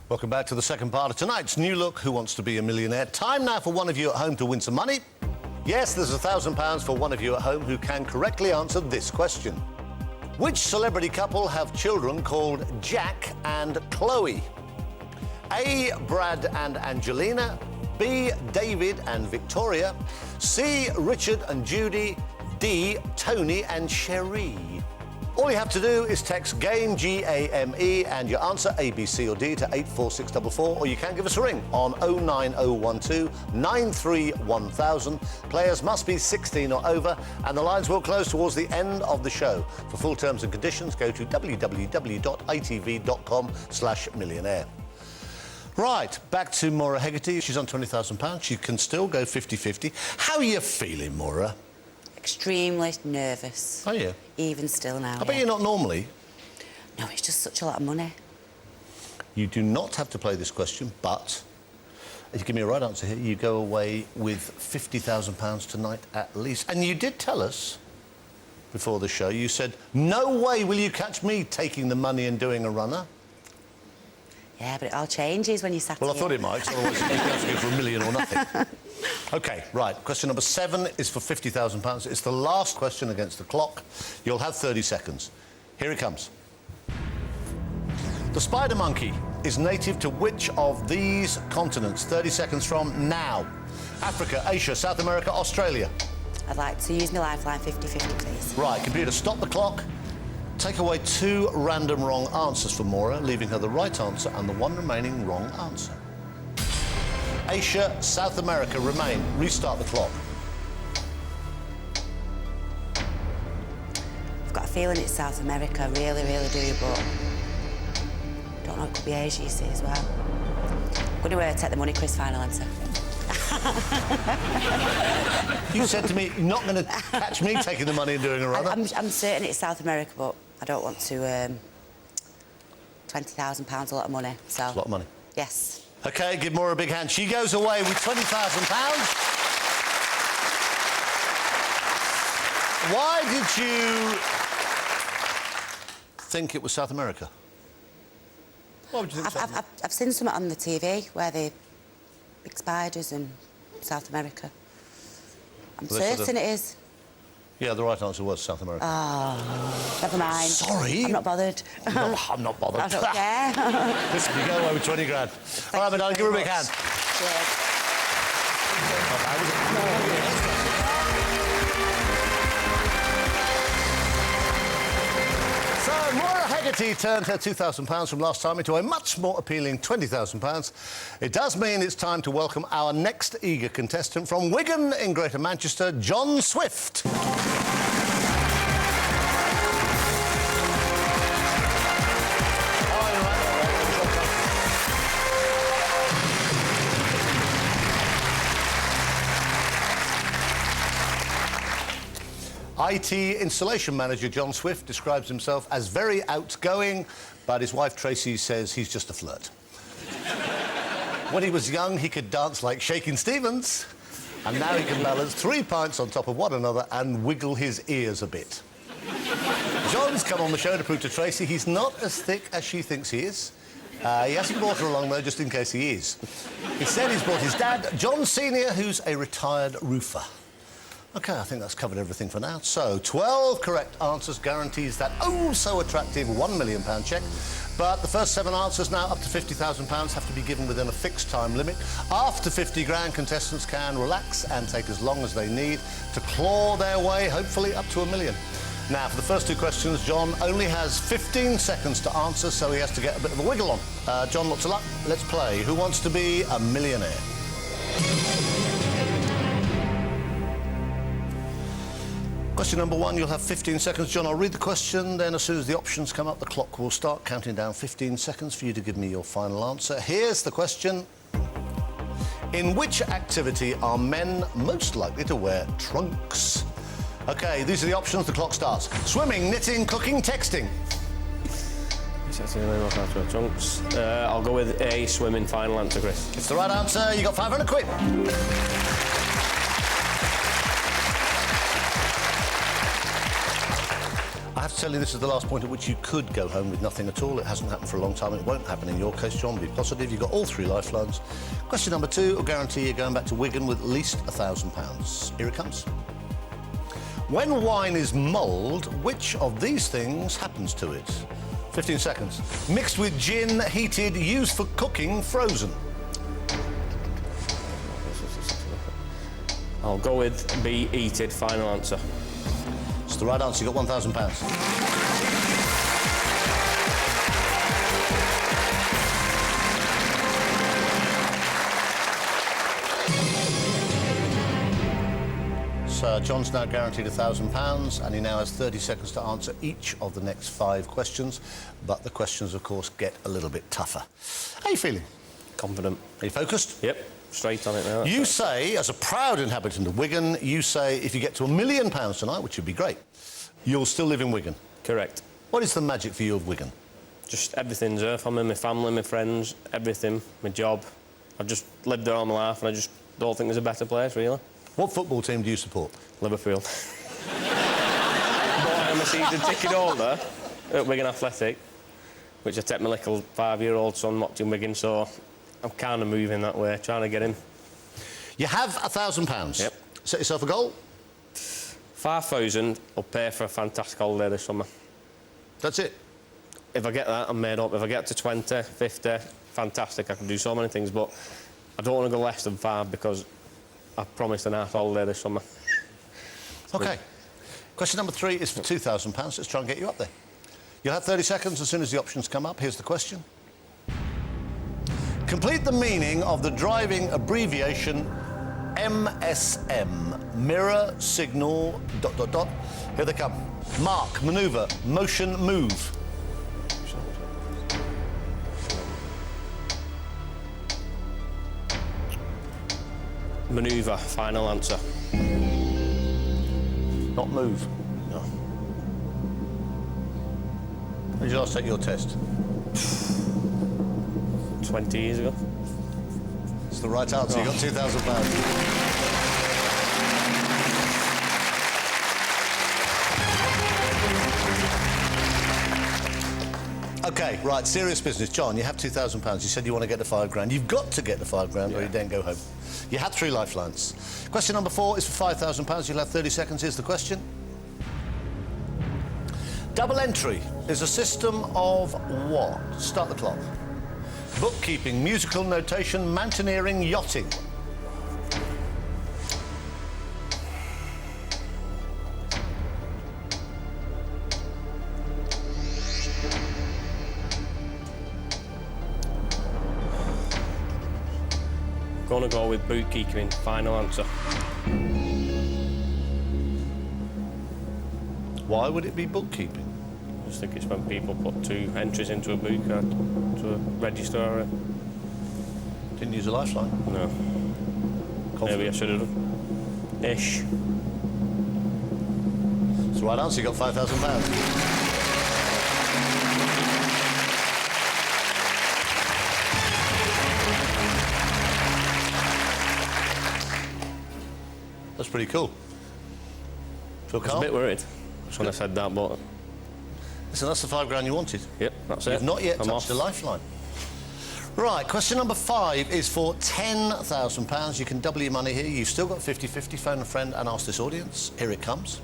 Welcome back to the second part of tonight's New Look Who Wants to Be a Millionaire. Time now for one of you at home to win some money. Yes, there's £1,000 for one of you at home who can correctly answer this question. Which celebrity couple have children called Jack and Chloe? A. Brad and Angelina, B. David and Victoria, C. Richard and Judy, D. Tony and Cherie. All you have to do is text GAME, G-A-M-E, and your answer A, B, C or D to 84644, or you can give us a ring on 09012 93 1000. Players must be 16 or over, and the lines will close towards the end of the show. For full terms and conditions, go to www.itv.com/millionaire. Right, back to Maura Hegarty. She's on £20,000. She can still go 50-50. How are you feeling, Maura? Extremely nervous. Are you? Even still now. I bet you're not normally. No, it's just such a lot of money. You do not have to play this question, but if you give me a right answer here, you go away with £50,000 tonight at least. And you did tell us before the show, you said, no way will you catch me taking the money and doing a runner. Yeah, but it all changes when you sat Well, I here. thought it might, so otherwise you'd have to go for a million or nothing. OK, right, question number 7 is for £50,000. It's the last question against the clock. You'll have 30 seconds. Here it comes. The spider monkey is native to which of these continents? 30 seconds from now. Africa, Asia, South America, Australia. I'd like to use my lifeline 50-50, please. Right, computer, stop the clock. Take away 2 random wrong answers for Maura, leaving her the right answer and the one remaining wrong answer. Asia, South America remain. Restart the clock. I've got a feeling it's South America, really, really do, but don't know, it could be Asia, you see, as well. I'm going to take the money, Chris, final answer. You said to me, you're not going to catch me taking the money and doing a runner. I'm certain it's South America, but I don't want to... £20,000, a lot of money, so... It's a lot of money. Yes. OK, give Maura a big hand. She goes away with £20,000. Why did you think it was South America? Why would you think South America? I've seen something on the TV where the big spiders in South America. I'm certain it is. Yeah, the right answer was South America. Oh, never mind. Sorry. I'm not bothered. No, I'm not bothered. I don't care. Listen, you go away with 20 grand. All right, madam, give her a big hand. Cheers. So, Maura Hegarty turned her £2,000 from last time into a much more appealing £20,000. It does mean it's time to welcome our next eager contestant from Wigan in Greater Manchester, John Swift. IT installation manager John Swift describes himself as very outgoing, but his wife Tracy says he's just a flirt. When he was young, he could dance like Shakin' Stevens, and now he can balance 3 pints on top of one another and wiggle his ears a bit. John's come on the show to prove to Tracy he's not as thick as she thinks he is. He hasn't brought her along, though, just in case he is. Instead, he's brought his dad, John Senior, who's a retired roofer. OK, I think that's covered everything for now. So, 12 correct answers guarantees that oh-so-attractive £1 million cheque. But the first 7 answers, now up to £50,000, have to be given within a fixed time limit. After 50 grand, contestants can relax and take as long as they need to claw their way, hopefully, up to £1 million. Now, for the first 2 questions, John only has 15 seconds to answer, so he has to get a bit of a wiggle on. John, lots of luck. Let's play Who Wants to Be a Millionaire? Question number 1, you'll have 15 seconds. John, I'll read the question, then as soon as the options come up, the clock will start counting down 15 seconds for you to give me your final answer. Here's the question. In which activity are men most likely to wear trunks? OK, these are the options. The clock starts. Swimming, knitting, cooking, texting. Trunks. I'll go with A, swimming. Final answer, Chris. It's the right answer. You got £500. I have to tell you, this is the last point at which you could go home with nothing at all. It hasn't happened for a long time. It won't happen in your case, John. Be positive. You've got all 3 lifelines. Question number 2 will guarantee you're going back to Wigan with at least £1,000. Here it comes. When wine is mulled, which of these things happens to it? 15 seconds. Mixed with gin, heated, used for cooking, frozen. I'll go with B, heated, final answer. It's the right answer. You've got £1,000. So John's now guaranteed £1,000 and he now has 30 seconds to answer each of the next 5 questions. But the questions, of course, get a little bit tougher. How are you feeling? Confident. Are you focused? Yep, straight on it now. You say, as a proud inhabitant of Wigan, you say if you get to £1 million tonight, which would be great, you'll still live in Wigan. Correct. What is the magic for you of Wigan? Just everything's there for me, my family, my friends, everything, my job. I've just lived there all my life and I just don't think there's a better place, really. What football team do you support? Liverpool. But I'm a season ticket holder at Wigan Athletic, which I take my little 5-year-old son watching Wigan, so I'm kind of moving that way, trying to get him. You have £1,000. Yep. Set yourself a goal. 5,000 will pay for a fantastic holiday this summer. That's it. If I get that, I'm made up. If I get to 20, 50, fantastic. I can do so many things, but I don't want to go less than 5 because I've promised a nice holiday this summer. OK. Question number 3 is for £2,000. Let's try and get you up there. You'll have 30 seconds as soon as the options come up. Here's the question. Complete the meaning of the driving abbreviation MSM. Mirror, signal, ... Here they come. Mark, manoeuvre, motion, move. Manoeuvre, final answer. Not move. No. When did you last take your test? 20 years ago. It's the right answer. You got £2,000. OK, right, serious business. John, you have £2,000. You said you want to get the £5,000. You've got to get the £5,000 or you then go home. You had 3 lifelines. Question number 4 is for £5,000. You'll have 30 seconds. Here's the question. Double entry is a system of what? Start the clock. Bookkeeping, musical notation, mountaineering, yachting. Gonna go with bookkeeping, final answer. Why would it be bookkeeping? I just think it's when people put 2 entries into a book or to a register or a... Didn't use a lifeline? No. Confident? Maybe I should have done. Ish. It's the right answer. You got £5,000. That's pretty cool. Feel I was calm? a bit worried when I said that, but... Listen, that's the £5,000 you wanted. Yep, that's it. You've not yet I'm touched off. a lifeline. Right, question number 5 is for £10,000. You can double your money here. You've still got 50-50. Phone a friend and ask this audience. Here it comes.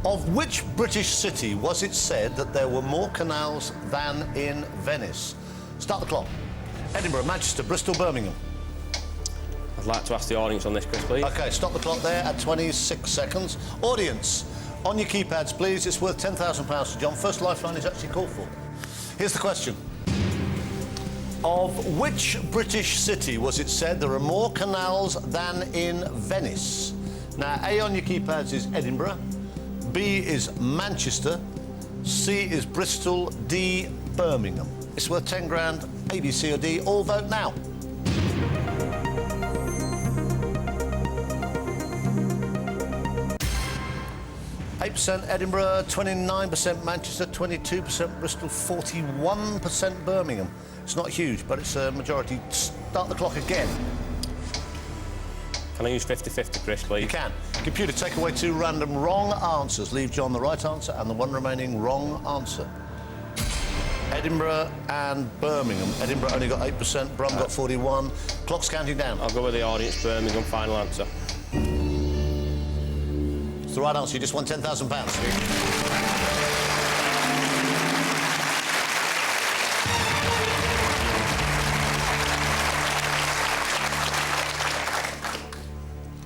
Of which British city was it said that there were more canals than in Venice? Start the clock. Edinburgh, Manchester, Bristol, Birmingham. I'd like to ask the audience on this, Chris, please. OK, stop the clock there at 26 seconds. Audience, on your keypads, please. It's worth £10,000 to John. First lifeline is actually called for. Here's the question. Of which British city was it said there are more canals than in Venice? Now, A on your keypads is Edinburgh, B is Manchester, C is Bristol, D, Birmingham. It's worth £10,000, A, B, C or D. All vote now. 8% Edinburgh, 29% Manchester, 22% Bristol, 41% Birmingham. It's not huge, but it's a majority. Start the clock again. Can I use 50-50, Chris, please? You can. Computer, take away 2 random wrong answers. Leave John the right answer and the 1 remaining wrong answer. Edinburgh and Birmingham. Edinburgh only got 8%, Brum got 41. Clock's counting down. I'll go with the audience, Birmingham, final answer. It's the right answer. You just won £10,000.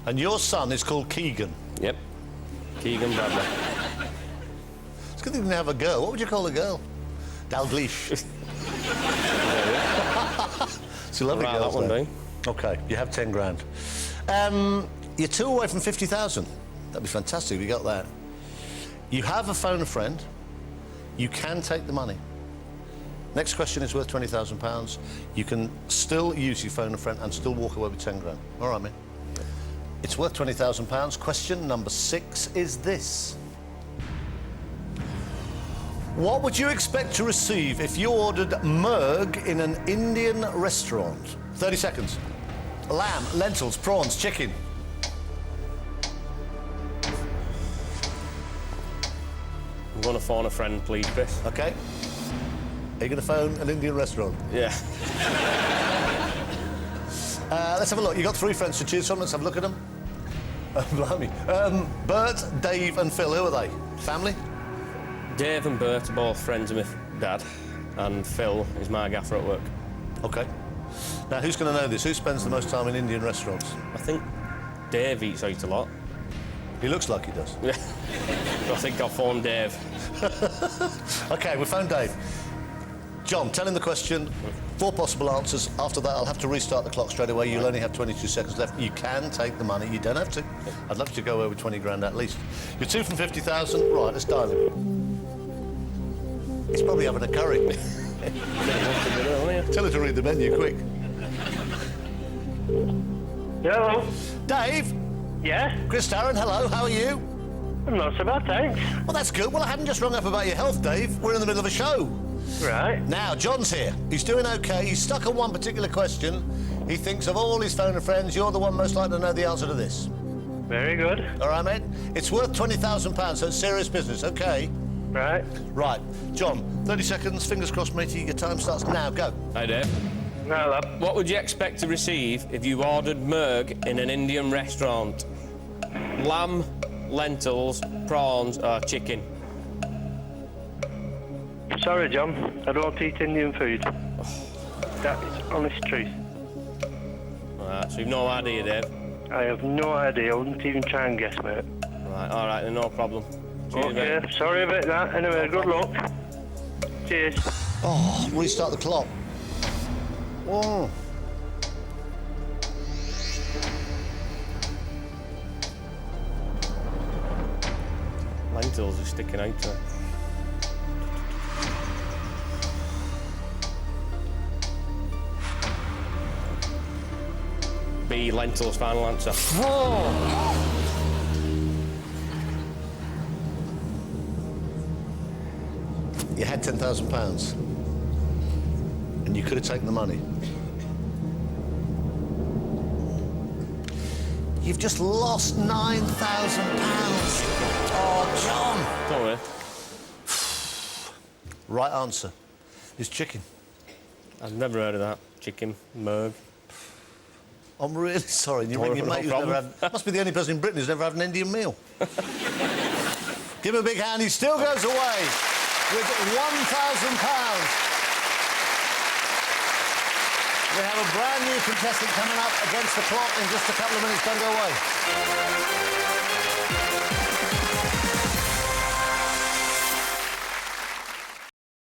And your son is called Keegan. Yep. Keegan Bradley. It's good that you didn't have a girl. What would you call a girl? Dalglish. It's a lovely Right, girl. that one, Dean. OK, you have 10 grand. You're 2 away from 50,000. That'd be fantastic if you got that. You have a phone a friend. You can take the money. Next question is worth £20,000. You can still use your phone a friend and still walk away with 10 grand. All right, mate. It's worth £20,000. Question number 6 is this. What would you expect to receive if you ordered merg in an Indian restaurant? 30 seconds. Lamb, lentils, prawns, chicken. I'm going to phone a friend, please, Chris. OK. Are you going to phone an Indian restaurant? Yeah. Let's have a look. You've got 3 friends to choose from. Let's have a look at them. Blimey. Bert, Dave and Phil, who are they? Family? Dave and Bert are both friends of my dad, and Phil is my gaffer at work. OK. Now, who's going to know this? Who spends the most time in Indian restaurants? I think Dave eats out a lot. He looks like he does. Yeah. I think I'll phone Dave. OK, we phoned Dave. John, tell him the question. 4 possible answers. After that, I'll have to restart the clock straight away. You'll only have 22 seconds left. You can take the money. You don't have to. I'd love to go over 20 grand at least. You're 2 from 50,000. Right, let's dial him. He's probably having a curry. Tell her to read the menu, quick. Hello. Dave? Yeah? Chris Tarrant, hello. How are you? I'm not so bad, thanks. Well, that's good. Well, I hadn't just rung up about your health, Dave. We're in the middle of a show. Right. Now, John's here. He's doing OK. He's stuck on one particular question. He thinks of all his phone and friends, you're the one most likely to know the answer to this. Very good. All right, mate? It's worth £20,000, so it's serious business, OK? Right. Right. John, 30 seconds. Fingers crossed, matey. Your time starts now. Go. Hi, Dave. Now, lad. What would you expect to receive if you ordered merg in an Indian restaurant? Lamb, lentils, prawns or chicken? Sorry, John. I don't eat Indian food. That is honest truth. Right, so you've no idea, Dave? I have no idea. I wouldn't even try and guess, mate. Right, all right, then no problem. Cheers, Okay, mate. sorry about that. Anyway, good luck. Cheers. Oh, restart the clock. Oh. Lentils are sticking out there. B, lentils, final answer. You had £10,000. And you could have taken the money. You've just lost £9,000. Oh, John. Don't worry. Right answer is chicken. I've never heard of that. Chicken, merg. I'm really sorry. You No ring your mate who's never problem. had... Must be the only person in Britain who's never had an Indian meal. Give him a big hand. He still goes away with £1,000. We have a brand new contestant coming up against the clock in just a couple of minutes. Don't go away.